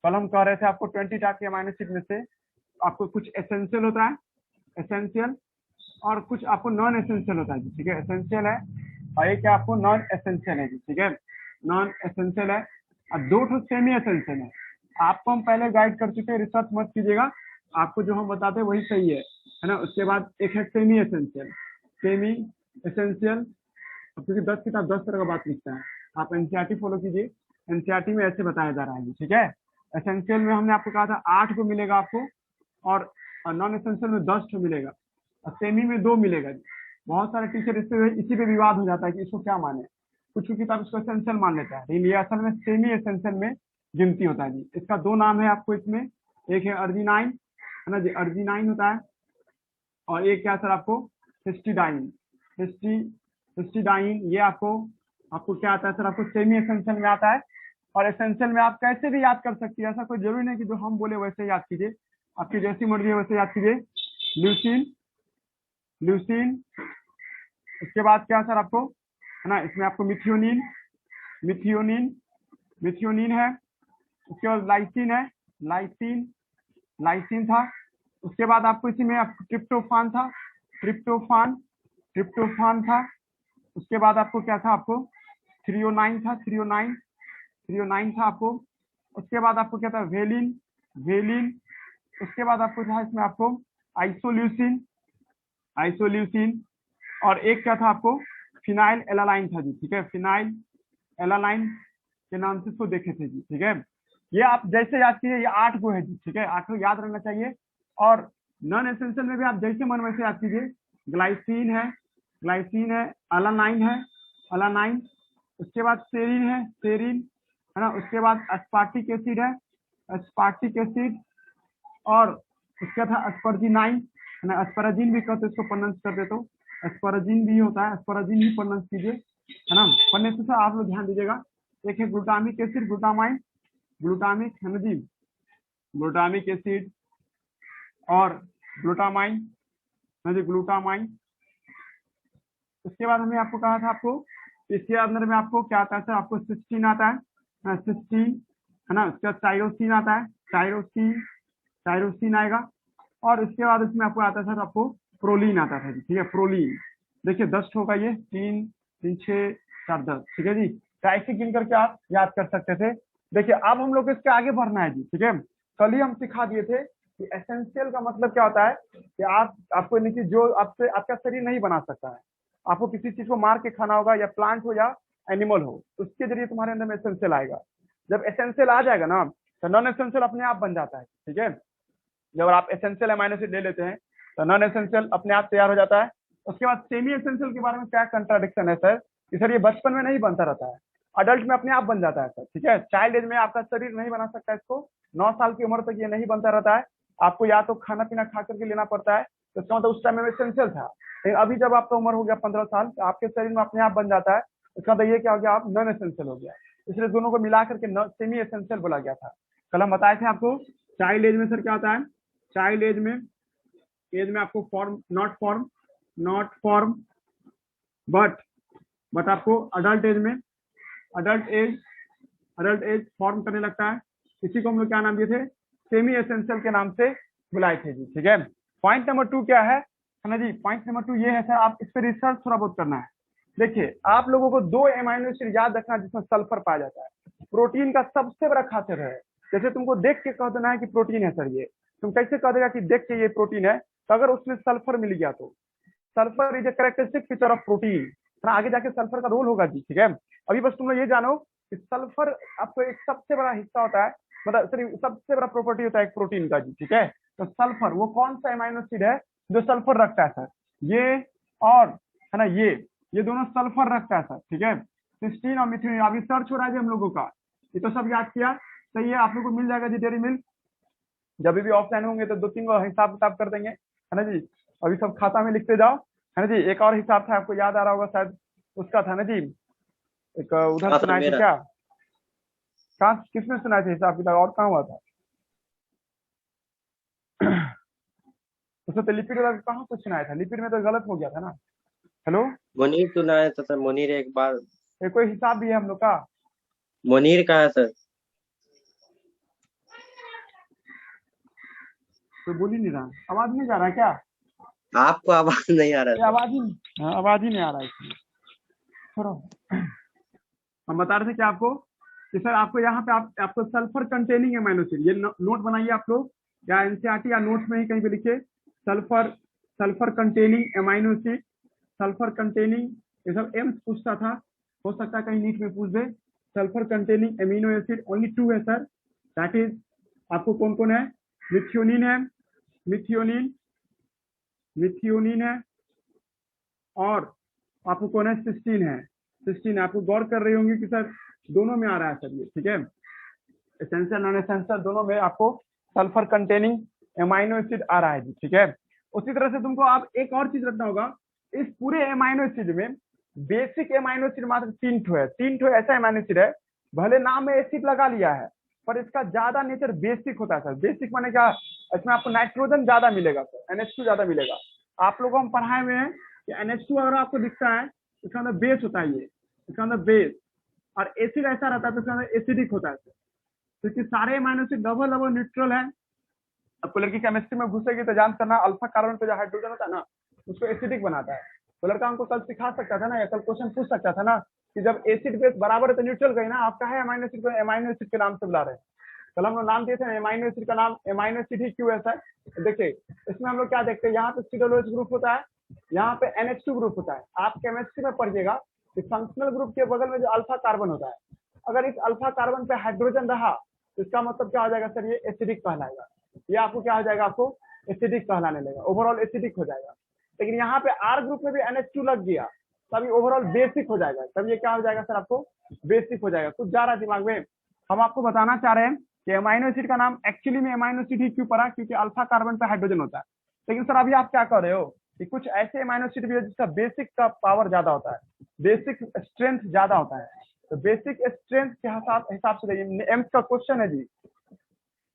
कल हम कह रहे थे आपको 20 टाइप के अमीनो एसिड में से आपको कुछ एसेंशियल होता है, एसेंशियल, और कुछ आपको नॉन एसेंशियल होता है जी, ठीक है। एसेंशियल है और एक आपको नॉन एसेंशियल है जी, ठीक है। नॉन एसेंशियल है और 2 ठो सेमी एसेंशियल है। आपको हम पहले गाइड कर चुके हैं, रिसर्च मत कीजिएगा, आपको जो हम बताते हैं वही सही है ना। उसके बाद एक है सेमी एसेंशियल, सेमी एसेंशियल, क्योंकि 10 किताब 10 तरह का बात लिखता है। आप एनसीईआरटी फॉलो कीजिए, एनसीईआरटी में ऐसे बताया जा रहा है, ठीक है। एसेंशियल में हमने आपको कहा था 8 को मिलेगा आपको, और नॉन एसेंशियल में 10 को मिलेगा, और सेमी में 2 मिलेगा जी। बहुत सारे टीचर इसी पे विवाद हो जाता है कि इसको क्या माने, कुछ किताब इसको एसेंशियल मान लेता है, लेकिन ये असल में सेमी एसेंशियल में गिनती होता है जी। इसका 2 नाम है आपको इसमें, एक है अर्जिनाइन, है ना जी, अर्जिनाइन होता है, और एक क्या सर आपको हिस्टिडाइन, हिस्टिडाइन, ये आपको क्या आता है सर, आपको सेमी एसेंशियल में आता है। और एसेंशियल में आप कैसे भी याद कर सकती है, ऐसा कोई जरूरी नहीं कि जो हम बोले वैसे याद कीजिए, आपकी जैसी मर्जी है वैसे याद कीजिए। ल्यूसीन, ल्यूसीन, उसके बाद क्या सर आपको, है ना, इसमें आपको मिथियोनिन, मिथियोनिन, मिथियोनिन है। उसके बाद लाइसिन है, लाइसिन, लाइसिन था। उसके बाद आपको इसी में आपको ट्रिप्टोफान था, ट्रिप्टोफान, ट्रिप्टोफान था। उसके बाद आपको क्या था, आपको थ्रियोनाइन था, थ्रियोनाइन, थ्रियोनाइन था आपको। उसके बाद आपको क्या था, वेलिन, वेलिन। उसके बाद आपको था इसमें आपको आइसोल्यूसिन, आइसोल्यूसिन, और एक क्या था आपको फिनाइल एलालाइन था जी, ठीक है। फिनाइल एलालाइन के नाम से इसको देखे थे जी, ठीक है। ये आप जैसे याद कीजिए, ये 8 को है जी, ठीक है, 8 को याद रखना चाहिए। और नॉन एसेंशियल में भी आप जैसे मन वैसे याद कीजिए। ग्लाइसिन है, ग्लाइसिन है, अलानाइन है, अलानाइन। उसके बाद सेरिन है, सेरिन, है ना। उसके बाद अस्पार्टिक एसिड है, अस्पार्टिक एसिड, और उसका था अस्पर्जिनाइन, है ना, अस्पराजिन भी कहते, इसको प्रोनाउंस करते तो अस्पराजिन भी होता है, अस्पराजिन ही प्रोनाउंस कीजिए, है ना। पढ़ने से आप लोग ध्यान दीजिएगा। एक है ग्लूटामिक एसिड, ग्लूटामाइन, ग्लूटामिक, है ना जी, ग्लूटामिक एसिड और ग्लूटामाइन, है जी, ग्लूटामाइन। उसके बाद हमने आपको कहा था, आपको इसके अंदर में आपको क्या आता है सर, आपको सिस्टीन आता है, सिस्टीन, है ना। उसके बाद टायरोसिन आता है, टायरोसिन, टायरोसिन आएगा। और इसके बाद इसमें आपको आता है सर, आपको प्रोलीन आता था जी, ठीक है, प्रोलीन। देखिए 10 होगा ये, 3 3 6 4 10, ठीक है जी। ऐसे गिन करके आप याद कर सकते थे। देखिए अब हम लोग को इसके आगे बढ़ना है जी, ठीक है। कल ही हम सिखा दिए थे कि एसेंशियल का मतलब क्या होता है, कि आपको नहीं, जो आपसे आपका शरीर नहीं बना सकता है, आपको किसी चीज को मार के खाना होगा, या प्लांट हो या एनिमल हो, उसके जरिए तुम्हारे अंदर में एसेंशियल आएगा। जब एसेंशियल आ जाएगा ना, तो नॉन एसेंशियल अपने आप बन जाता है, ठीक है। जब आप एसेंशियल अमीनो एसिड ले लेते हैं तो नॉन एसेंशियल अपने आप तैयार हो जाता है। उसके बाद सेमी एसेंशियल के बारे में क्या कंट्राडिक्शन है सर, कि सर ये बचपन में नहीं बनता रहता है, अडल्ट में अपने आप बन जाता है सर, ठीक है। चाइल्ड एज में आपका शरीर नहीं बना सकता इसको, 9 साल की उम्र तक ये नहीं बनता रहता है, आपको या तो खाना पीना खा करके लेना पड़ता है, तो इसका मतलब उस टाइम में एसेंशियल था। लेकिन अभी जब आपका उम्र हो गया 15 साल, तो आपके शरीर में अपने आप बन जाता है, इसका मतलब ये क्या हो गया, आप नॉन एसेंशियल हो गया। इसलिए दोनों को मिला करके सेमी एसेंशियल बोला गया था। कल हम बताए थे आपको चाइल्ड एज में सर क्या होता है, चाइल्ड एज में आपको फॉर्म, नॉट फॉर्म, बट आपको अडल्ट एज फॉर्म करने लगता है। इसी को हम लोग क्या नाम दिए थे, सेमी एसेंशियल के नाम से बुलाए थे जी, ठीक है। पॉइंट नंबर 2 क्या है ना जी, पॉइंट नंबर 2 ये है सर, आप इस पर रिसर्च थोड़ा बहुत करना है। देखिए आप लोगों को 2 अमीनो एसिड याद रखना जिसमें सल्फर पाया जाता है। प्रोटीन का सबसे बड़ा खासियत है, जैसे तुमको देख के कह देना है कि प्रोटीन है सर, ये तुम कैसे कह देगा कि देख के ये प्रोटीन है, तो अगर उसमें सल्फर मिल गया तो sulphur is a characteristic feature of protein, आगे जाके सल्फर का रोल होगा जी, ठीक है। अभी बस तुम लोग ये जानो कि सल्फर आपको एक सबसे बड़ा हिस्सा होता है, मतलब सॉरी सबसे बड़ा प्रॉपर्टी होता है एक प्रोटीन का जी, ठीक है। तो सल्फर वो कौन सा अमीनो एसिड है जो सल्फर रखता है सर, ये और, है ना, ये दोनों सल्फर रखता है सर, ठीक है। सिस्टीन और मिथियोनिन अभी सर्च हो रहा है जी हम लोगों का, ये तो सब याद किया, सही है। आप लोग को मिल जाएगा जी डेयरी मिल्क, जब भी ऑफलाइन होंगे तो 2-3 हिसाब किताब कर देंगे, है ना जी। अभी सब खाता में लिखते जाओ, है ना जी। एक और हिसाब था आपको याद आ रहा होगा शायद, उसका था ना जी, एक उधर सुनाए थे क्या, कहाँ किसने सुनाए थे हिसाब किताब, और कहाँ हुआ था उसमें तो लिपिड वाला कहाँ कुछ सुनाया था, लिपिड में तो गलत हो गया था ना। हेलो मुनीर सुनाया था सर, मुनीर एक बार, कोई हिसाब भी है हम लोग का, मुनीर का है सर। कोई बोल ही नहीं रहा, आवाज नहीं जा रहा है क्या? आपको आवाज नहीं आ ये रहा आवाज ही, हाँ, आवाज ही नहीं आ रहा है इसमें। छोड़ो। हम बता रहे थे कि आपको कि सर आपको यहाँ पे आपको सल्फर कंटेनिंग एमाइनो एसिड, ये नोट बनाइए आप लोग, या एनसीईआरटी या नोट्स में ही कहीं पे लिखिए, sulphur sulphur containing amino acid, sulphur containing, ये सब एम्स पूछता था, हो सकता है कहीं नीट में पूछ दे। Sulphur containing amino acid only 2 है सर, दैट इज आपको कौन कौन है, मिथियोनिन है, मिथियोनिन मिथियोनिन है, और आपको कौन है, सिस्टीन है, सिस्टीन। आपको गौर कर रही होंगी कि सर दोनों में आ रहा है सर ये, ठीक है, एसेंशियल नॉन एसेंशियल दोनों में आपको सल्फर कंटेनिंग एमाइनो एसिड आ रहा है जी, ठीक है। उसी तरह से तुमको आप एक और चीज रखना होगा, इस पूरे एमाइनो एसिड में बेसिक एमाइनो एसिड मात्र 3 ठो है, 3 ठो ऐसा एमाइनो एसिड है, भले नाम में एसिड लगा लिया है पर इसका ज्यादा नेचर बेसिक होता है सर। बेसिक माने क्या, इसमें आपको नाइट्रोजन ज्यादा मिलेगा सर, NH2 ज्यादा मिलेगा। आप लोगों को हम पढ़ाए हुए हैं कि NH2 अगर आपको दिखता है इसका अंदर बेस होता है, ये इसका अंदर बेस, और एसिड ऐसा रहता है तो इसका अंदर एसिडिक होता है, क्योंकि सारे amino acid double double neutral है। आपको लड़की केमिस्ट्री में घुसेगी तो जान करना, अल्फा कार्बन पे जो हाइड्रोजन होता है ना उसको एसिडिक बनाता है। तो लड़का हमको कल सिखा सकता था ना, या कल क्वेश्चन पूछ सकता था ना कि जब एसिड बेस बराबर है तो न्यूट्रल गई ना, आप कहे एमाइनो एसिड को एमाइनो एसिड के नाम से बुला रहे हैं। कल हम लोग नाम दिए थे एमाइनो एसिड का नाम एमाइनो एसिड ही क्यों है सर। देखिए इसमें हम लोग क्या देखते हैं, यहाँ पे सिडोलोज ग्रुप होता है, यहाँ पे NH2 ग्रुप होता है। आप केमिस्ट्री में पढ़िएगा कि फंक्शनल ग्रुप के बगल में जो अल्फा कार्बन होता है, अगर इस अल्फा कार्बन पे हाइड्रोजन रहा तो इसका मतलब क्या हो जाएगा सर, ये एसिडिक कहलाएगा। ये आपको क्या हो जाएगा, आपको एसिडिक कहलाने लगेगा, ओवरऑल एसिडिक हो जाएगा। लेकिन यहाँ पे R ग्रुप में भी NH2 लग गया तभी ओवरऑल बेसिक हो जाएगा, तब ये क्या हो जाएगा सर, आपको बेसिक हो जाएगा। कुछ जा रहा है दिमाग में। हम आपको बताना चाह रहे हैं कि एमाइनो एसिड का नाम एक्चुअली में एमाइनो एसिड ही क्यों पड़ा, क्योंकि अल्फा कार्बन पे हाइड्रोजन होता है। लेकिन सर अभी आप क्या कर रहे हो कि कुछ ऐसे एमाइनो एसिड भी है जिसका बेसिक का पावर ज्यादा होता है, बेसिक स्ट्रेंथ ज्यादा होता है। तो बेसिक स्ट्रेंथ के हिसाब से देखिए, एम्स का क्वेश्चन है जी,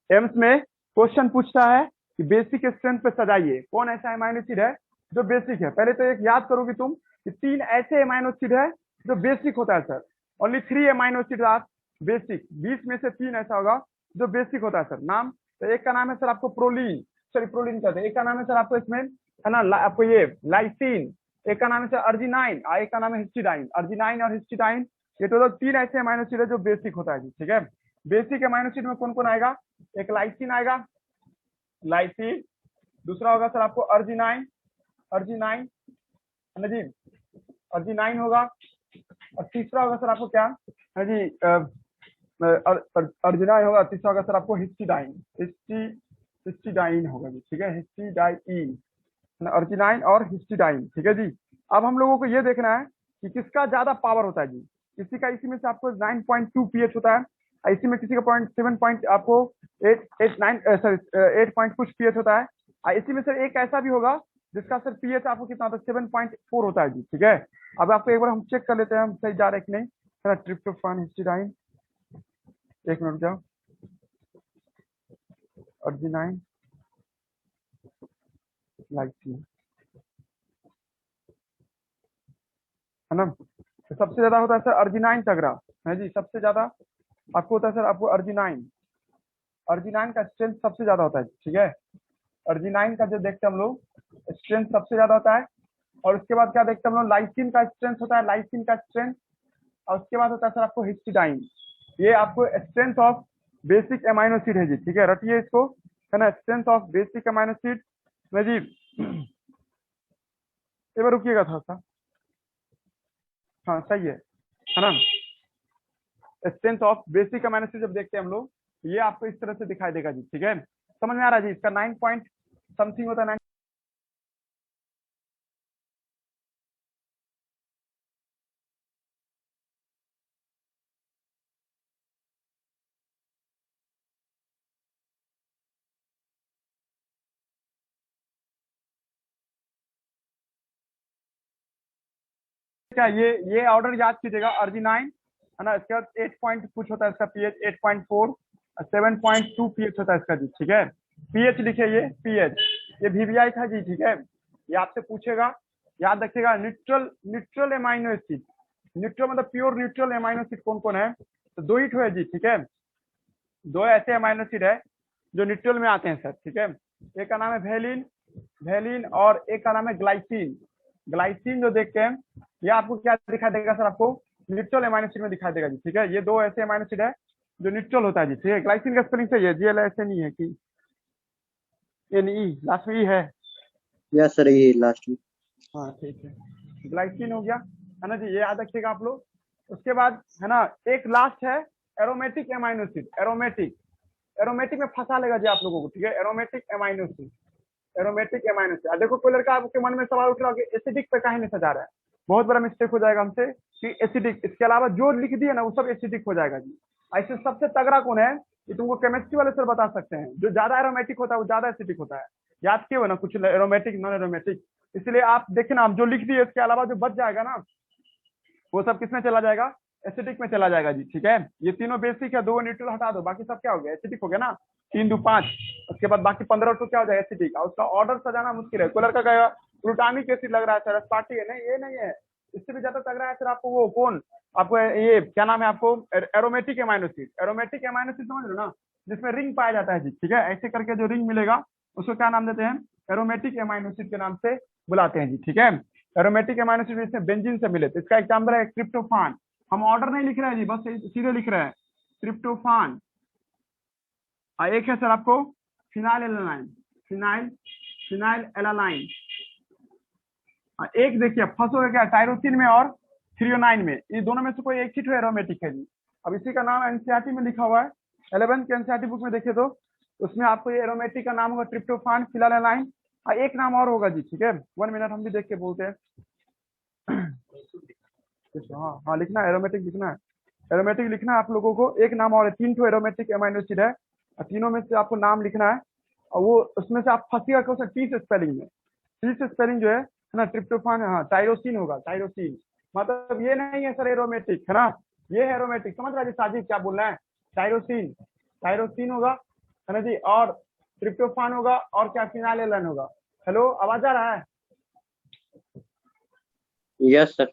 एम्स में क्वेश्चन पूछता है कि बेसिक स्ट्रेंथ पे सजाइए कौन ऐसा एमाइनो एसिड है जो बेसिक है। पहले तो एक याद करोगे तुम कि 3 ऐसे एमाइनो एसिड है जो बेसिक होता है sir, only 3 amino acid are basic, 20 में से 3 ऐसा होगा जो बेसिक होता है सर। नाम तो एक का नाम है सर आपको प्रोलीन, सॉरी प्रोलीन कहते हैं, एक का नाम है सर आपको इसमें है ना आपको ये लाइसिन, एक का नाम है सर अर्जिनाइन, और एक का नाम है हिस्टिडाइन। अर्जिनाइन और हिस्टिडाइन ये टोटल 3 ऐसे एमाइनो एसिड है जो बेसिक होता है जी, ठीक है। बेसिक एमाइनो एसिड में कौन कौन आएगा, एक लाइसिन आएगा, लाइसिन, दूसरा होगा सर आपको अर्जिनाइन, अर्जिनाइन है ना जी, अर्जिनाइन होगा, और तीसरा होगा सर आपको क्या है जी, अर्जिनाइन होगा, तीसरा होगा सर आपको हिस्टिडाइन, हिस्टिडाइन होगा जी, ठीक है, हिस्टिडाइन, अर्जिनाइन और हिस्टिडाइन, ठीक है जी। अब हम लोगों को ये देखना है कि किसका ज्यादा पावर होता है जी। किसी का इसी में से आपको 9.2 pH होता है, इसी में किसी का 0.7 पॉइंट आपको 8 पॉइंट कुछ pH होता है, और इसी में से एक ऐसा भी होगा जिसका सर pH आपको कितना होता है, 7.4 होता है जी, ठीक है। अब आपको एक बार हम चेक कर लेते हैं हम सही जा रहे हैं कि नहीं, है ना। ट्रिप्टोफान, हिस्टिडाइन, एक मिनट जाओ, अर्जिनाइन, लाइसिन, है ना। तो सबसे ज्यादा होता है सर अर्जिनाइन तगड़ा है जी, सबसे ज्यादा आपको होता है सर आपको अर्जिनाइन, अर्जिनाइन का स्ट्रेंथ सबसे ज्यादा होता है, ठीक है। अर्जिनाइन का जो देखते हैं हम लोग स्ट्रेंथ सबसे ज्यादा होता है, और उसके बाद क्या देखते हैं हम लोग, लाइसिन का स्ट्रेंथ होता है, लाइसिन का स्ट्रेंथ, और उसके बाद होता है सर आपको हिस्टिडाइन। ये आपको strength of basic amino acid है जी, ठीक है, रटिए इसको, है ना, strength of basic amino acid में जी। एक बार रुकिएगा थोड़ा सा, हाँ सही है ना। Strength of basic amino acid जब देखते हैं हम लोग, ये आपको इस तरह से दिखाई देगा जी, ठीक है। समझ में आ रहा है जी, इसका 9 पॉइंट समथिंग होता है, क्या ये ऑर्डर याद कीजिएगा, अर्जिनाइन है ना, इसके बाद 8 पॉइंट कुछ होता है इसका pH, 8.4, 7.2 pH होता है इसका जी, ठीक है। pH लिखिए, ये pH, ये VBI था जी, ठीक है। ये आपसे पूछेगा, याद रखिएगा, neutral neutral amino acid, neutral मतलब प्योर न्यूट्रल एमाइनो एसिड कौन कौन है, तो 2 ही है जी, ठीक है। 2 ऐसे एमाइनो एसिड है जो न्यूट्रल में आते हैं सर, ठीक है। एक का नाम है वेलिन, वेलिन, और एक का नाम है ग्लाइसिन। ग्लाइसिन जो देखते हैं ये आपको क्या दिखाई देगा सर, आपको न्यूट्रल एमाइनो एसिड में दिखाई देगा जी, ठीक है। ये दो ऐसे एमाइनो एसिड है जो न्यूट्रल होता है जी, ठीक है। ग्लाइसिन का स्पेलिंग सही है, GLISIN है कि NE लास्ट में ई है? यस सर, ये लास्ट में। हाँ ठीक है, ग्लाइसिन हो गया है ना जी, ये याद रखिएगा आप लोग। उसके बाद है ना एक लास्ट है aromatic amino acid. Aromatic, aromatic में फंसा लेगा जी आप लोगों को, ठीक है। Aromatic amino acid, aromatic amino acid. देखो कोई लड़का आपके मन में सवाल उठ रहा है कि एसिडिक पे काहे नहीं सजा रहा है, बहुत बड़ा मिस्टेक हो जाएगा हमसे कि एसिडिक, इसके अलावा जो लिख दिए ना वो सब एसिडिक हो जाएगा जी। ऐसे सबसे तगड़ा कौन है ये तुमको केमिस्ट्री वाले सर बता सकते हैं, जो ज्यादा एरोमेटिक होता है वो ज्यादा एसिडिक होता है। याद किए हो ना कुछ एरोमेटिक नॉन एरोमेटिक, इसलिए आप देखिए ना, आप जो लिख दिए इसके अलावा जो बच जाएगा ना वो सब किसमें चला जाएगा, एसिडिक में चला जाएगा जी, ठीक है। ये तीनों बेसिक है, 2 न्यूट्रल हटा दो, बाकी सब क्या हो गया, एसिडिक हो गया ना। 3 2 5, उसके बाद बाकी 15 तो क्या हो जाएगा, एसिडिक। और उसका ऑर्डर सजाना मुश्किल है। कोई लड़का कहेगा ग्लूटामिक एसिड लग रहा है सर, अस्पार्टिक है, नहीं ये नहीं है, इससे भी ज्यादा लग रहा है सर आपको वो कौन, आपको ये क्या नाम है, आपको aromatic amino acid. Aromatic amino acid समझ लो ना, जिसमें रिंग पाया जाता है जी, ठीक है। ऐसे करके जो रिंग मिलेगा उसको क्या नाम देते हैं, एरोमेटिक एमाइनो एसिड के नाम से बुलाते हैं जी, ठीक है। एरोमेटिक एमाइनो एसिड इसमें बेंजीन से मिले, तो इसका एग्जाम्पल है ट्रिप्टोफान। हम ऑर्डर नहीं लिख रहे हैं जी, बस सीधे लिख रहे हैं ट्रिप्टोफान। एक है सर आपको phenyl alanine, phenyl phenyl alanine. एक देखिए फंसोगे क्या, टायरोसिन में और थ्रियोनाइन में, ये दोनों में से कोई एक ही तो एरोमेटिक है जी। अब इसी का नाम एनसीईआरटी में लिखा हुआ है, 11th के एनसीईआरटी बुक में देखे तो उसमें आपको ये एरोमेटिक का नाम होगा ट्रिप्टोफान, फिनाइल एलानाइन। एक नाम और होगा जी, ठीक है। 1 मिनट हम भी देख के बोलते हैं। हाँ हाँ लिखना है, एरोमेटिक लिखना है, एरोमेटिक लिखना है आप लोगों को। एक नाम और है, 3 ठो एरोमेटिक एमाइनो एसिड है, तीनों में से आपको नाम लिखना है। और वो उसमें से आप फंसिएगा कौन सा, टी से स्पेलिंग में, टी से स्पेलिंग जो है ना ट्रिप्टोफान, हाँ टायरोसिन होगा, टायरोसिन। मतलब ये नहीं है सर एरोमेटिक, है ना, ये है एरोमेटिक। समझ रहा है साजिद क्या बोल रहे हैं, टायरोसिन, टायरोसिन होगा है ना जी, और ट्रिप्टोफान होगा, और क्या फिनाइल एलानाइन होगा। हेलो आवाज आ रहा है? Yes sir.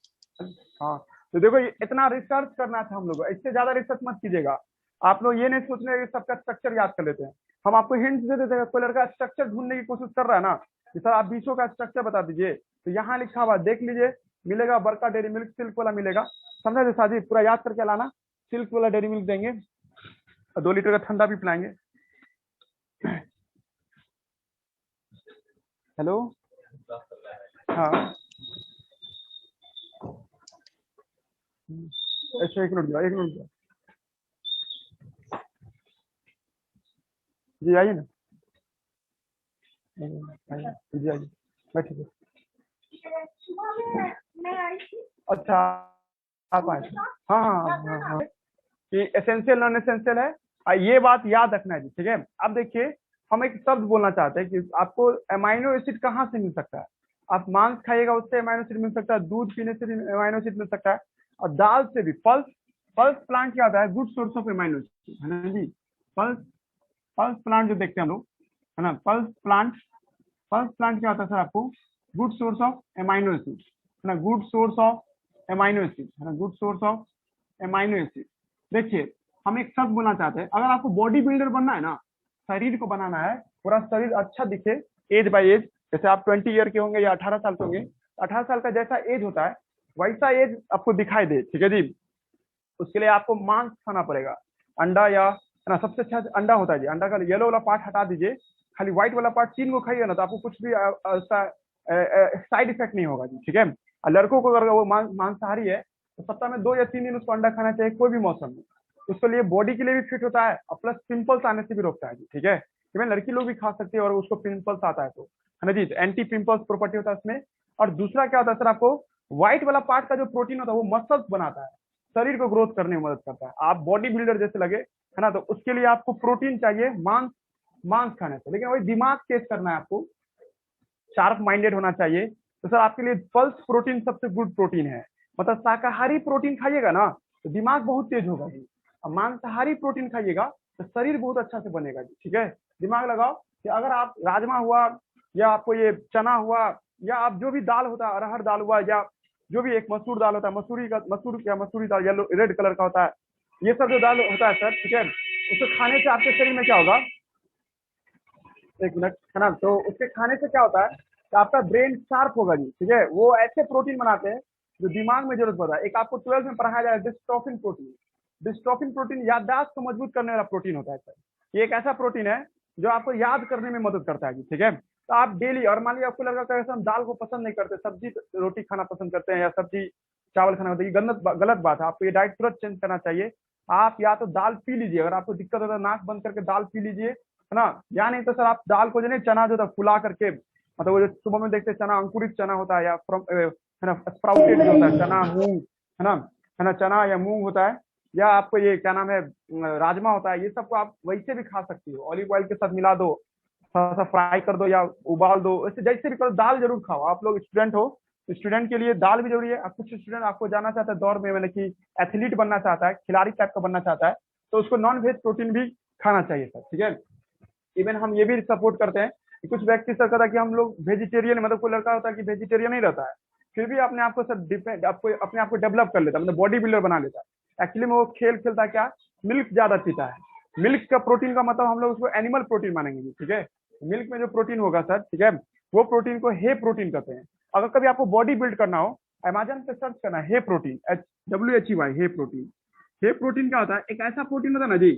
हाँ तो देखो इतना रिसर्च करना था हम लोग, इससे ज्यादा रिसर्च मत कीजिएगा। आप लोग ये नहीं सोच रहे कि सबका स्ट्रक्चर याद कर लेते हैं, हम आपको हिंट दे देते हैं। कोई लड़का स्ट्रक्चर ढूंढने की कोशिश कर रहा है ना कि सर आप बीसों का स्ट्रक्चर बता दीजिए, तो यहाँ लिखा हुआ देख लीजिए, मिलेगा बरका डेयरी मिल्क सिल्क वाला मिलेगा। समझा जी साजिद, पूरा याद करके लाना, सिल्क वाला डेयरी मिल्क देंगे और 2 लीटर का ठंडा भी पिलाएंगे। हेलो हाँ अच्छा, 1 मिनट जाओ, 1 मिनट जाओ जी, आइए ना, आइए जी, आइए बैठिए। अच्छा आप आए, हाँ हाँ हाँ हाँ, कि एसेंशियल नॉन एसेंशियल है, ये बात याद रखना है जी, ठीक है। अब देखिए हम एक शब्द बोलना चाहते हैं कि आपको अमाइनो एसिड कहाँ से मिल सकता है। आप मांस खाइएगा उससे अमाइनो एसिड मिल सकता है, दूध पीने से भी अमाइनो एसिड मिल सकता है, और दाल से भी। पल्स, पल्स प्लांट क्या होता है, good source of amino acid, है ना जी। पल्स, पल्स प्लांट जो देखते हैं हम लोग, है ना, पल्स प्लांट, पल्स प्लांट क्या होता है सर आपको, good source of amino acid, है ना, good source of amino acid, है ना, good source of amino acid. देखिए हम एक शब्द बोलना चाहते हैं, अगर आपको बॉडी बिल्डर बनना है ना, शरीर को बनाना है, पूरा शरीर अच्छा दिखे एज बाय एज, जैसे आप 20 ईयर के होंगे या 18 साल के होंगे, 18 साल का जैसा एज होता है वैसा एज आपको दिखाई दे, ठीक है जी। उसके लिए आपको मांस खाना पड़ेगा, अंडा, या है ना, सबसे अच्छा अंडा होता है जी। अंडा का येलो वाला पार्ट हटा दीजिए, खाली व्हाइट वाला पार्ट 3 को खाइए ना, तो आपको कुछ भी साइड इफेक्ट नहीं होगा जी, ठीक है। और लड़कों को अगर वो मांसाहारी है तो सप्ताह में 2 या 3 दिन उसको अंडा खाना चाहिए, कोई भी मौसम में। उसके लिए बॉडी के लिए भी फिट होता है और प्लस पिंपल्स आने से भी रोकता है जी, ठीक है। इवन लड़की लोग भी खा सकती है और उसको पिंपल्स आता है तो, है ना जी, एंटी पिंपल्स प्रॉपर्टी होता है उसमें। और दूसरा क्या होता है सर, आपको व्हाइट वाला पार्ट का जो प्रोटीन होता है वो मसल्स बनाता है, शरीर को ग्रोथ करने में मदद करता है। आप बॉडी बिल्डर जैसे लगे, है ना, तो उसके लिए आपको प्रोटीन चाहिए, मांस, मांस खाने से। लेकिन वही दिमाग तेज करना है आपको, शार्प माइंडेड होना चाहिए। तो सर आपके लिए पल्स प्रोटीन सबसे गुड प्रोटीन है। मतलब शाकाहारी प्रोटीन खाइएगा ना तो दिमाग बहुत तेज होगा जी, और मांसाहारी प्रोटीन खाइएगा तो शरीर बहुत अच्छा से बनेगा जी, ठीक है। दिमाग लगाओ कि अगर आप राजमा हुआ, या आपको ये चना हुआ, या आप जो भी दाल होता है, अरहर दाल हुआ, या जो भी एक मसूर दाल होता है, मसूरी दाल येलो रेड कलर का होता है, ये सब जो दाल होता है सर, ठीक है, उसको खाने से आपके शरीर में क्या होगा, एक मिनट, है ना। तो उसके खाने से क्या होता है कि आपका ब्रेन शार्प होगा जी, ठीक है। वो ऐसे प्रोटीन बनाते हैं जो दिमाग में जरूरत पड़ता है। एक आपको 12th में पढ़ाया जाए डिस्ट्रोफिन प्रोटीन। डिस्ट्रोफिन प्रोटीन याददाश्त को मजबूत करने वाला प्रोटीन होता है सर। ये एक ऐसा प्रोटीन है जो आपको याद करने में मदद करता है जी, ठीक है। तो आप डेली, और मान लीजिए आपको लड़का कहे हम दाल को पसंद नहीं करते, सब्जी रोटी खाना पसंद करते हैं या सब्जी चावल खाना होता है, ये गलत गलत बात है। आपको ये डाइट तुरंत चेंज करना चाहिए। आप या तो दाल पी लीजिए, अगर आपको दिक्कत होता है नाक बंद करके दाल पी लीजिए, है ना। या नहीं तो सर आप दाल को जो नहीं, चना जो था फुला करके, मतलब वो जो सुबह में देखते हैं चना, अंकुरित चना होता है, या फ्रॉम है ना, स्प्राउटेड जो होता है चना, मूंग, है ना, चना या मूंग होता है, या आपको ये क्या नाम है राजमा होता है, ये सबको आप वैसे भी खा सकती हो। ऑलिव ऑयल के साथ मिला दो, थोड़ा सा फ्राई कर दो या उबाल दो, वैसे जैसे भी करो, दाल जरूर खाओ। आप लोग स्टूडेंट हो, स्टूडेंट के लिए दाल भी जरूरी है। अब कुछ स्टूडेंट आपको जाना चाहता है दौड़ में, मतलब कि एथलीट बनना चाहता है, खिलाड़ी टाइप का बनना चाहता है, तो उसको नॉन वेज प्रोटीन भी खाना चाहिए सर, ठीक है। इवन हम ये भी सपोर्ट करते हैं कि कुछ व्यक्ति सर कहता है कि हम लोग वेजिटेरियन, मतलब कोई लड़का होता है कि वेजिटेरियन नहीं रहता है, फिर भी अपने आप को सर डिपेंड, आपको अपने आप को डेवलप कर लेता है, मतलब बॉडी बिल्डर बना लेता है। एक्चुअली में वो खेल खेलता है क्या, मिल्क ज्यादा पीता है। मिल्क का प्रोटीन का मतलब हम लोग उसको एनिमल प्रोटीन मानेंगे, ठीक है। मिल्क में जो प्रोटीन होगा सर, ठीक है, वो प्रोटीन को हे प्रोटीन कहते हैं। अगर कभी आपको बॉडी बिल्ड करना हो, अमेजन पे सर्च करना हे प्रोटीन, HWHEY, हे प्रोटीन। हे प्रोटीन क्या होता है, एक ऐसा प्रोटीन होता है ना जी,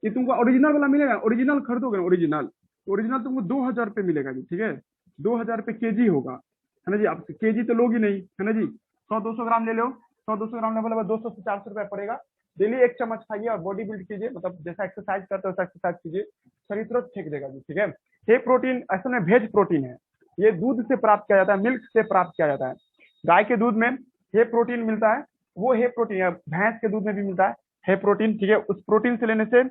ये तुमको ओरिजिनल वाला मिलेगा, ओरिजिनल खरीदोगे ना, ओरिजिनल, ओरिजिनल तुमको 2000 रुपये मिलेगा जी, ठीक है। 2000 रुपये केजी होगा, है ना जी। आप केजी तो लोगी नहीं, है ना जी। 100-200 ग्राम ले लो, 100-200 ग्राम लेवल में 200 से 400 रुपये पड़ेगा। डेली एक चम्मच खाइए और बॉडी बिल्ड कीजिए, मतलब जैसा एक्सरसाइज करते हो वैसा एक्सरसाइज कीजिए, शरीर तुरंत फेंक देगा जी, ठीक है। हे प्रोटीन असल में वेज प्रोटीन है। ये दूध से प्राप्त किया जाता है, मिल्क से प्राप्त किया जाता है। गाय के दूध में हे प्रोटीन मिलता है, वो हे प्रोटीन है। भैंस के दूध में भी मिलता है हे प्रोटीन, ठीक है। उस प्रोटीन से लेने से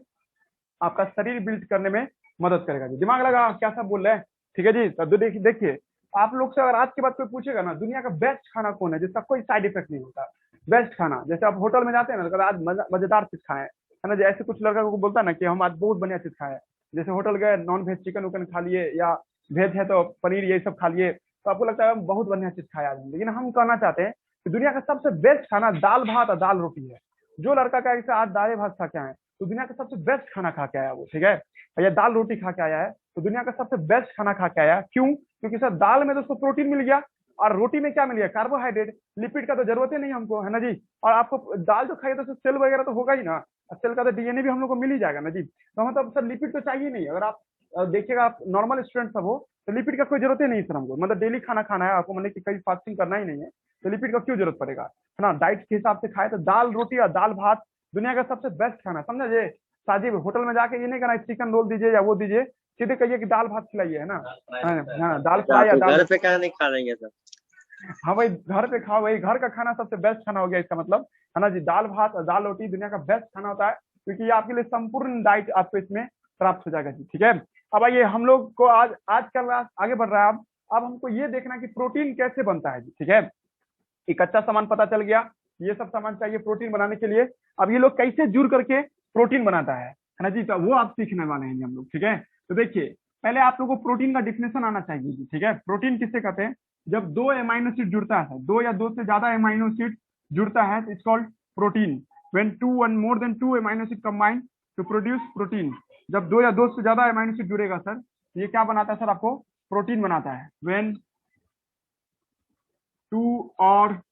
आपका शरीर बिल्ड करने में मदद करेगा जी। दिमाग लगा क्या सब बोल रहे हैं, ठीक है जी। तो देखिए देखिए, आप लोग से अगर आज के बाद कोई पूछेगा ना दुनिया का बेस्ट खाना कौन है जिसका कोई साइड इफेक्ट नहीं होता, बेस्ट खाना, जैसे आप होटल में जाते हैं ना, आज मजेदार चीज खाए, है ना। जैसे कुछ लड़का को बोलता है ना कि हम आज बहुत बढ़िया चीज खाए, जैसे होटल गए नॉन वेज चिकन उकन खा लिए, या वेज है तो पनीर ये सब खा लिए, तो आपको लगता है हम बहुत बढ़िया चीज खाया आज। लेकिन हम कहना चाहते हैं कि दुनिया का सबसे बेस्ट खाना दाल भात और दाल रोटी है। जो लड़का का ऐसे आज दाल भात खा के आए तो दुनिया का सबसे बेस्ट खाना खा के आया वो, ठीक है। या दाल रोटी खा के आया है तो दुनिया का सबसे बेस्ट खाना खा के आया। क्यों? क्योंकि सर दाल में तो उसको प्रोटीन मिल गया, और रोटी में क्या मिल गया, कार्बोहाइड्रेट। लिपिड का तो जरूरत ही नहीं हमको, है ना जी। और आपको दाल जो खाइए तो सेल वगैरह तो होगा ही ना, सेल का तो डीएनए भी हम लोग को मिल ही जाएगा ना जी। तो मतलब सर लिपिड तो चाहिए नहीं। अगर आप देखिएगा, आप नॉर्मल स्टूडेंट सब हो तो लिपिड का कोई जरूरत ही नहीं सर हमको, मतलब डेली खाना खाना है आपको, मतलब कि कभी फास्टिंग करना ही नहीं है, तो लिपिड का क्यों जरूरत पड़ेगा, है ना। डाइट के हिसाब से खाए तो दाल रोटी और दाल भात दुनिया का सबसे बेस्ट खाना, समझा जी। साजिब होटल में जाके ये नहीं करना चिकन रोल दीजिए या वो दीजिए, सीधे कहिए कि दाल भात खिलाइए, है ना। हाँ दाल अच्छा, फ्राई या तो दाल, घर पे क्या नहीं खा लेंगे सर? हाँ भाई घर पे खाओ, वही घर का खाना सबसे बेस्ट खाना हो गया इसका मतलब, है ना जी। दाल भात और दाल रोटी दुनिया का बेस्ट खाना होता है, क्योंकि ये आपके लिए संपूर्ण डाइट आपको इसमें प्राप्त हो जाएगा जी, ठीक है। अब आइए हम लोग को आज का क्लास आगे बढ़ रहा है। अब हमको ये देखना है कि प्रोटीन कैसे बनता है जी, ठीक है। एक अच्छा सामान पता चल गया, ये सब सामान चाहिए प्रोटीन बनाने के लिए। अब ये लोग कैसे जुड़ करके प्रोटीन बनाता है ना जी, तो वो आप सीखने वाले हैं हम लोग, ठीक है। तो देखिए, पहले आप लोगों को प्रोटीन का डिफिनेशन आना चाहिए जी, ठीक है। प्रोटीन किससे कहते हैं, जब दो एमाइनो एसिड जुड़ता है, दो या दो से ज्यादा एमाइनो एसिड जुड़ता है, it's called protein. When two and more than two amino acid combine to produce protein. जब दो या दो से ज्यादा एमाइनो एसिड जुड़ेगा सर, ये क्या बनाता है सर, आपको प्रोटीन बनाता है। व्हेन टू और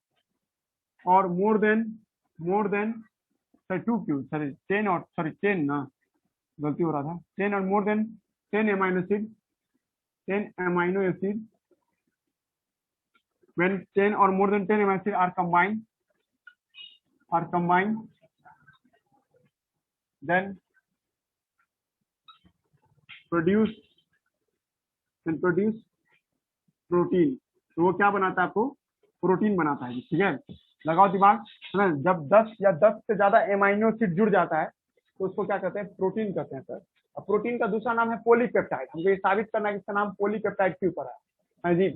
more than sorry two Q sorry 10 और सॉरी 10 ना, गलती हो रहा था, 10 और more then 10 amino acid, 10 amino acid, when 10 or more than 10 amino acids are combined, then produce protein. तो वो क्या बनाता है, आपको प्रोटीन बनाता है, ठीक है। लगाओ दिमाग, है ना। जब 10 या 10 से ज्यादा एमाइनो एसिड जुड़ जाता है तो उसको क्या कहते हैं, प्रोटीन कहते हैं सर। अब प्रोटीन का दूसरा नाम है पॉलीपेप्टाइड। हमको ये साबित करना है कि इसका नाम पॉलीपेप्टाइड के ऊपर है जी।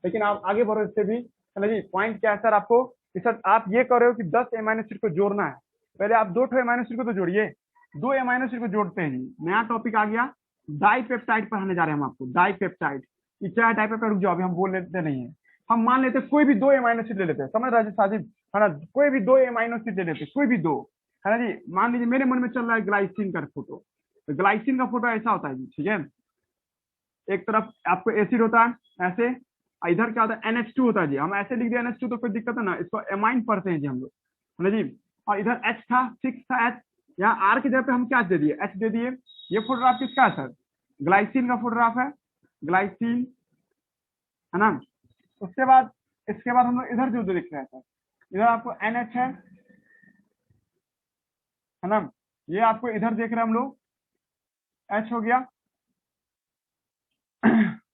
लेकिन आप आगे बढ़ो इससे भी, है ना जी। पॉइंट क्या है सर आपको कि सर आप ये कर रहे हो कि 10 एमाइनो एसिड को जोड़ना है, पहले आप 2 एमाइनो एसिड को तो जोड़िए। 2 एमाइनो एसिड को जोड़ते हैं जी, नया टॉपिक आ गया, डाइपेप्टाइड पढ़ाने जा रहे हैं हम आपको, डाइपेप्टाइड। क्या डाइपेप्टाइड, रुक जाओ अभी हम बोल लेते नहीं है। हम मान लेते कोई भी 2 एमाइनो एसिड ले लेते हैं, समझ रहे साजिद, है ना। कोई भी 2 एमाइनो एसिड ले लेते, कोई भी 2, है ना जी। मान लीजिए मेरे मन में चल रहा है ग्लाइसिन का फोटो, तो ग्लाइसिन का फोटो ऐसा होता है जी, ठीक है। एक तरफ आपको एसिड होता है ऐसे, इधर क्या होता है NH2 होता है जी, हम ऐसे लिख दिया NH2 तो कोई दिक्कत है ना, इसको एमाइन पढ़ते हैं जी हम लोग, है ना जी। और इधर H था, 6 था H, यहाँ R की जगह पे हम क्या दे दिए, H दे दिए। ये फोटोग्राफ किसका है सर, ग्लाइसिन का फोटोग्राफ है, ग्लाइसिन, है ना। उसके बाद इसके बाद हम लोग इधर जो लिख रहे हैं सर, इधर आपको NH है ना, ये आपको इधर देख रहे हैं हम लोग H हो गया।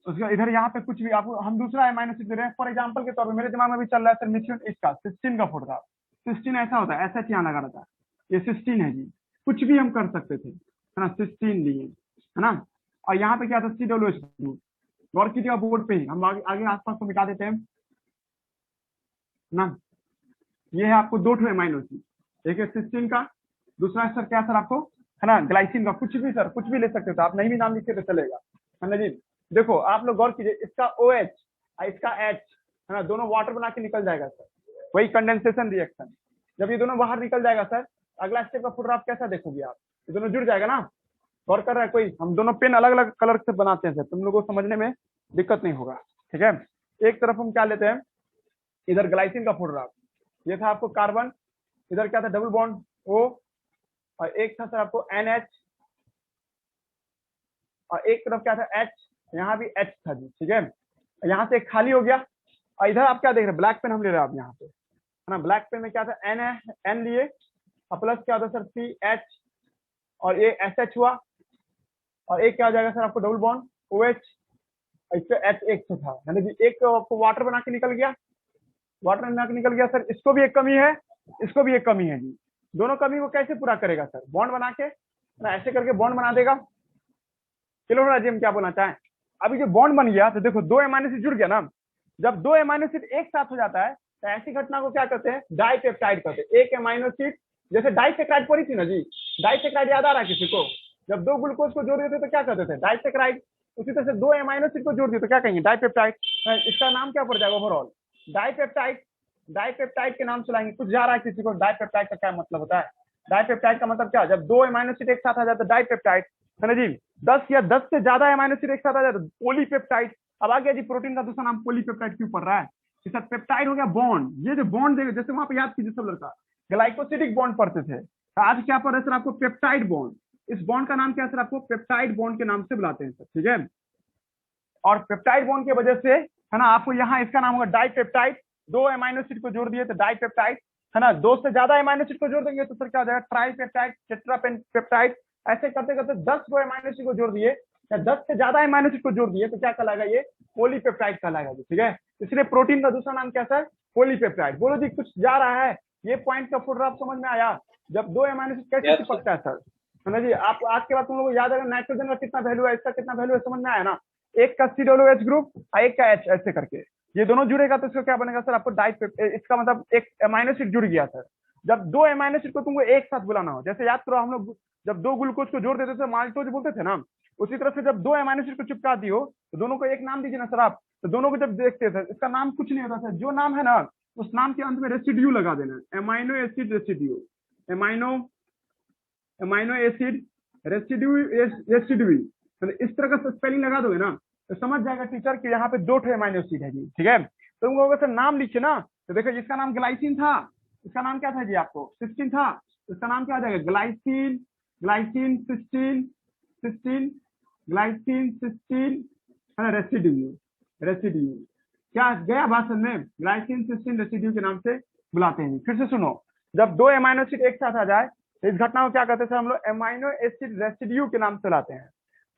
उसका इधर यहाँ पे कुछ भी आपको हम दूसरा अमाइनो एसिड दे रहे हैं, फॉर एग्जांपल के तौर पे मेरे दिमाग में भी चल रहा है सर मिथ्योन इसका सिस्टीन का फोटोग्राफ, सिस्टीन ऐसा होता है, SH यहाँ लगा रहता है, ये सिस्टीन है जी, कुछ भी हम कर सकते थे, है ना, सिस्टीन लिए, है ना। और यहाँ पे क्या था COOH ग्रुप, गौर कीजिएगा बोर्ड पे ही, हम आगे आसपास को मिटा देते हैं ना। ये है आपको 2 अमाइनो एसिड, एक है सिस्टीन का, दूसरा सर क्या सर आपको, है ना, ग्लाइसिन का, कुछ भी सर, कुछ भी ले सकते हो, आप नहीं भी नाम लिखते तो चलेगा, है ना जी। देखो आप लोग गौर कीजिए, इसका OH और इसका H, है ना, दोनों वाटर बना के निकल जाएगा सर, वही कंडेंसेशन रिएक्शन। जब ये दोनों बाहर निकल जाएगा सर, अगला स्टेप का फोटोग्राफ कैसा देखोगे आप, ये दोनों जुड़ जाएगा ना। गौर कर रहा है कोई, हम दोनों पेन अलग अलग कलर से बनाते हैं सर, तुम लोगों को समझने में दिक्कत नहीं होगा, ठीक है। एक तरफ हम क्या लेते हैं, इधर ग्लाइसिन का फोटोग्राफ, ये था आपको कार्बन, इधर क्या था डबल बॉन्ड O, और एक था सर आपको NH, और एक तरफ क्या था H, यहाँ भी H था जी, ठीक है। यहाँ से एक खाली हो गया, और इधर आप क्या देख रहे हैं, ब्लैक पेन हम ले रहे हैं आप यहाँ पे, है ना। ब्लैक पेन में क्या था N लिए, और प्लस क्या होता सर CH, और ये SH हुआ, और एक क्या हो जाएगा सर आपको डबल बॉन्ड OH, इससे H एक से था, यानी कि एक आपको वाटर बना के निकल गया, वाटर बना के निकल गया सर, इसको भी एक कमी है, इसको भी एक कमी है जी। दोनों कमी को कैसे पूरा करेगा सर, बॉन्ड बना के ना, ऐसे करके बॉन्ड बना देगा। चलो जी हम क्या बोलना चाहें, अभी जो बॉन्ड बन गया तो देखो 2 अमाइनो एसिड जुड़ गया ना, जब 2 अमाइनो एसिड एक साथ हो जाता है तो ऐसी घटना को क्या कहते हैं, डाइपेप्टाइड कहते हैं। एक अमाइनो एसिड, जैसे डाइसेक्राइड पढ़ी थी ना जी, डाइसेक्राइड याद आ रहा है किसी को, जब 2 ग्लूकोज को जोड़ देते तो क्या कहते थे, डाइसेक्राइड। उसी तरह से 2 अमाइनो एसिड को जोड़ दिए तो क्या कहेंगे, डाइपेप्टाइड। इसका नाम क्या पड़ जाएगा ओवरऑल, डाइपेप्टाइड। डाइपेप्टाइड के नाम चलाएंगे, कुछ जा रहा है किसी को, डाइपेप्टाइड का क्या मतलब होता है, डाइपेप्टाइड का मतलब क्या, जब 2 अमाइनो एसिड एक साथ आ जाता है डाइपेप्टाइड, है ना जी। 10 या 10 से ज्यादा अमाइनो एसिड एक साथ आ जाता है पॉलीपेप्टाइड। अब आ गया जी प्रोटीन का दूसरा नाम पॉलीपेप्टाइड क्यों पड़ रहा है, इसका पेप्टाइड हो गया बॉन्ड। ये जो बॉन्ड देगा, जैसे वहां पे याद कीजिए सब लड़का ग्लाइकोसिडिक बॉन्ड पढ़ते थे, तो आज क्या पढ़ रहे सर आपको, पेप्टाइड बॉन्ड। इस बॉन्ड का नाम क्या है सर, आपको पेप्टाइड बॉन्ड के नाम से बुलाते हैं सर, ठीक है। और पेप्टाइड बॉन्ड की वजह से, है ना, आपको यहाँ इसका नाम होगा डाइपेप्टाइड। 2 अमाइनो एसिड को जोड़ दिए तो डाइपेप्टाइड, है ना। 2 से ज्यादा अमाइनो एसिड को जोड़ देंगे तो सर क्या हो जाएगा, ट्राइपेप्टाइड, टेट्रापेप्टाइड। ऐसे करते करते 10 को अमाइनो एसिड को जोड़ दिए या 10 से ज्यादा अमाइनो एसिड को जोड़ दिए तो क्या कहलाएगा, ये पॉलीपेप्टाइड कहलाएगा, ठीक है। इसलिए प्रोटीन का दूसरा नाम क्या सर, पॉलीपेप्टाइड। बोलो जी कुछ जा रहा है, ये पॉइंट का फोटोग्राफ समझ में आया, जब 2 अमाइनो एसिड कैसे चिपकता है सर, है ना जी। आप आज के बाद तुम लोग को याद है नाइट्रोजन का कितना वैल्यू है, इसका कितना वैल्यू है, समझ में आया ना। एक का COOH ग्रुप और एक का H, ऐसे करके ये दोनों जुड़ेगा तो इसका क्या बनेगा सर, आपको इसका मतलब एक अमाइनो एसिड जुड़ गया सर। जब 2 अमाइनो एसिड को तुमको एक साथ बुलाना हो, जैसे याद करो हम लोग जब 2 ग्लूकोज को जोड़ देते थे माल्टोज बोलते थे ना, उसी तरह से जब 2 अमाइनो एसिड को चिपका दियो तो दोनों को एक नाम दीजिए ना सर आप, तो दोनों को जब देखते थे इसका नाम कुछ नहीं होता सर, जो नाम है ना उस नाम के अंत में रेसिड्यू लगा देना, amino acid residue, amino acid residue, इस तरह का स्पेलिंग लगा दोगे ना तो समझ जाएगा टीचर कि यहाँ पे 2 अमाइनो एसिड है जी, ठीक है। तो तुम लोगों का नाम लिखिए ना, तो देखो जिसका नाम ग्लाइसिन था, इसका नाम क्या था जी आपको, सिस्टीन था, इसका नाम क्या आ जाएगा, glycine, glycine cysteine, cysteine glycine cysteine, है ना, रेसिड्यू, रेसिड्यू क्या गया भाषण में, ग्लाइसिन सिस्टीन रेसिड्यू के नाम से बुलाते हैं। फिर से सुनो, जब 2 अमाइनो एसिड एक साथ आ जाए तो इस घटना को क्या कहते हैं हम लोग, अमाइनो एसिड रेसिड्यू के नाम से लाते हैं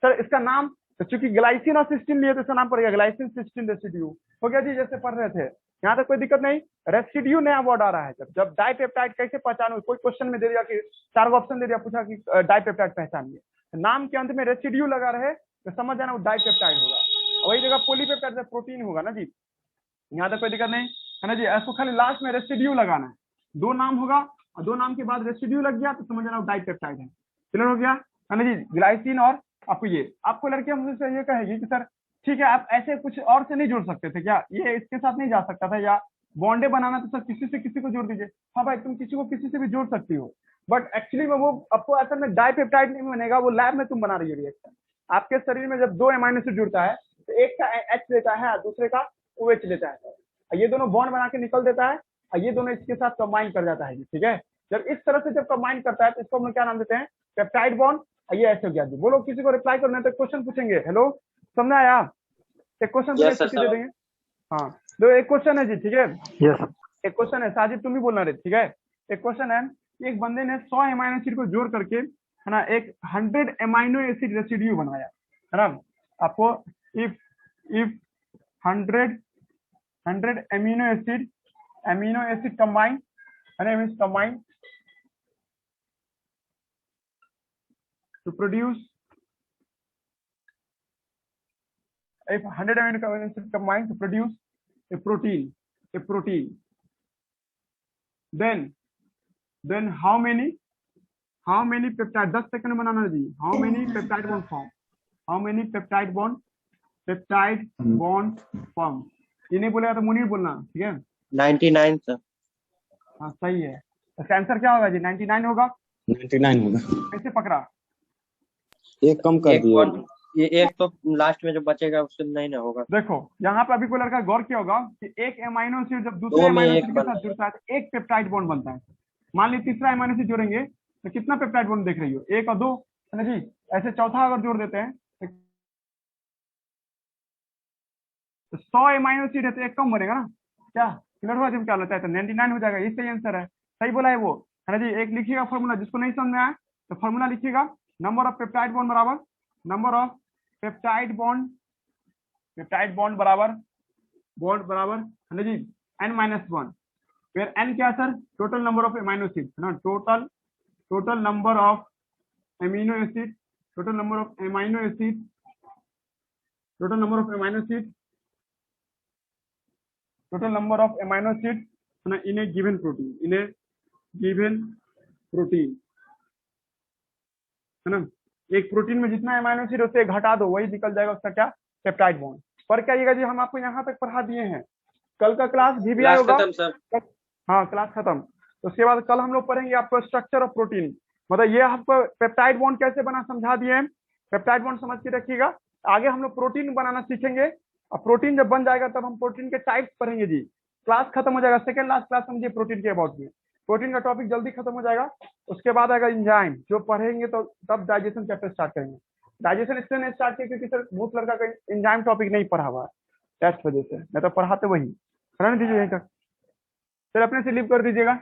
सर। इसका नाम तो चूंकि ग्लाइसिन और सिस्टीन लिए तो इसका नाम पड़ेगा ग्लाइसिन सिस्टीन रेसिड्यू, हो गया जी, जैसे पढ़ रहे थे। यहाँ तक कोई दिक्कत नहीं, रेसिड्यू नया वर्ड आ रहा है सर। जब डाइपेप्टाइड कैसे पहचानो, कोई क्वेश्चन में दे दिया कि 4 ऑप्शन दे दिया, पूछा कि डाइपेप्टाइड पहचानिए, नाम के अंत में रेसिड्यू लगा रहे तो समझ जाना वो डाइपेप्टाइड होगा, वही जगह पॉलीपेप्टाइड प्रोटीन होगा ना जी। यहाँ तक कोई दिक्कत नहीं, है ना जी। इसको खाली लास्ट में रेसिड्यू लगाना है, 2 नाम होगा और 2 नाम के बाद रेसिड्यू लग गया तो समझ जाना वो डाइपेप्टाइड है। क्लियर हो गया, है ना जी। ग्लाइसिन और आपको ये, आपको लड़के मुझसे ये कहेगी कि सर ठीक है आप ऐसे कुछ और से नहीं जोड़ सकते थे क्या, ये इसके साथ नहीं जा सकता था, या बॉन्डे बनाना तो सर किसी से किसी को जोड़ दीजिए। हाँ भाई तुम किसी को किसी से भी जोड़ सकती हो, बट एक्चुअली में वो आपको असल में डाइपेप्टाइड नहीं बनेगा, वो लैब में तुम बना रही हो रिएक्शन। आपके शरीर में जब दो अमीनो एसिड जुड़ता है तो एक का H लेता है और दूसरे का OH लेता है, और ये दोनों बॉन्ड बना के निकल देता है, और ये दोनों इसके साथ कंबाइन कर जाता है, ठीक है। जब इस तरह से जब कंबाइन करता है तो इसको हम लोग क्या नाम देते हैं, पेप्टाइड बॉन्ड। ये ऐसे हो गया जी। बोलो, किसी को रिप्लाई करना है तो क्वेश्चन पूछेंगे। हेलो, समझ आया? एक क्वेश्चन यस सर दे देंगे। हाँ, तो एक क्वेश्चन है जी, ठीक है। यस एक क्वेश्चन है, साजिद तुम भी बोलना रे, ठीक है। एक क्वेश्चन है, एक बंदे ने 100 अमीनो एसिड को जोड़ करके, है ना, एक 100 अमीनो एसिड रेसिड्यू बनाया, है ना। आपको if 100 amino acid combine, combine to produce, if 100 amino acids combine to produce a protein, then how many peptide, 10 second में बनाना जी, how many peptide bond form, how many peptide bond form। ये नहीं बोलेगा तो मुनीर बोलना, ठीक है। 99 सर। हाँ सही है। इसका आंसर क्या होगा जी? 99 होगा। 99 होगा। कैसे पकड़ा? एक कम कर दिए। ये एक तो लास्ट में जो बचेगा उससे नहीं ना होगा। देखो यहाँ पे अभी कोई लड़का गौर किया होगा कि एक अमीनो एसिड जब दूसरे दो में अमीनो एक एसिड के साथ जुड़ता है तो एक पेप्टाइड बॉन्ड बनता है। मान ली तीसरा अमीनो एसिड जोड़ेंगे तो कितना पेप्टाइड बॉन्ड देख रही हो? एक और दो, है ना जी। ऐसे चौथा अगर जोड़ देते हैं तो 100 अमीनो एसिड है तो एक कम बनेगा ना। क्या क्लियर हुआ? जब क्या लगता है तो 99 हो जाएगा। ये सही आंसर है, सही बोला है वो, है ना जी। एक लिखिएगा फॉर्मूला, जिसको नहीं समझ में आया तो फॉर्मूला लिखिएगा। नंबर ऑफ पेप्टाइड बॉन्ड बराबर नंबर ऑफ पेप्टाइड बॉन्ड बराबर है ना जी n-1, फिर n क्या है sir? Total number of amino acid, है ना। Total number of amino acid, total number of amino acid, है ना, इन ए गिवन प्रोटीन, है ना। एक प्रोटीन में जितना अमीनो एसिड उससे घटा दो, वही निकल जाएगा उसका क्या? Peptide bond. पर क्या आइएगा जी, हम आपको यहाँ तक पढ़ा दिए हैं। कल का क्लास VBI होगा। हाँ, क्लास खत्म। तो उसके बाद कल हम लोग पढ़ेंगे आपको स्ट्रक्चर ऑफ प्रोटीन, मतलब ये आपको पेप्टाइड बॉन्ड कैसे बना समझा दिए हैं। पेप्टाइड बॉन्ड समझ के रखिएगा। आगे हम लोग प्रोटीन बनाना सीखेंगे, और प्रोटीन जब बन जाएगा तब हम प्रोटीन के टाइप्स पढ़ेंगे जी। क्लास खत्म हो जाएगा, सेकेंड लास्ट क्लास समझिए प्रोटीन के अबाउट में। प्रोटीन का टॉपिक जल्दी खत्म हो जाएगा। उसके बाद आएगा इंजाइम, जो पढ़ेंगे तो तब डाइजेशन चैप्टर स्टार्ट करेंगे। डाइजेशन इसलिए नहीं स्टार्ट किया क्योंकि सर बहुत लड़का का इंजाइम टॉपिक नहीं पढ़ा हुआ है, इस वजह से। मैं तो पढ़ाते वही, रहने दीजिए यहीं तक। फिर अपने से लीव कर दीजिएगा।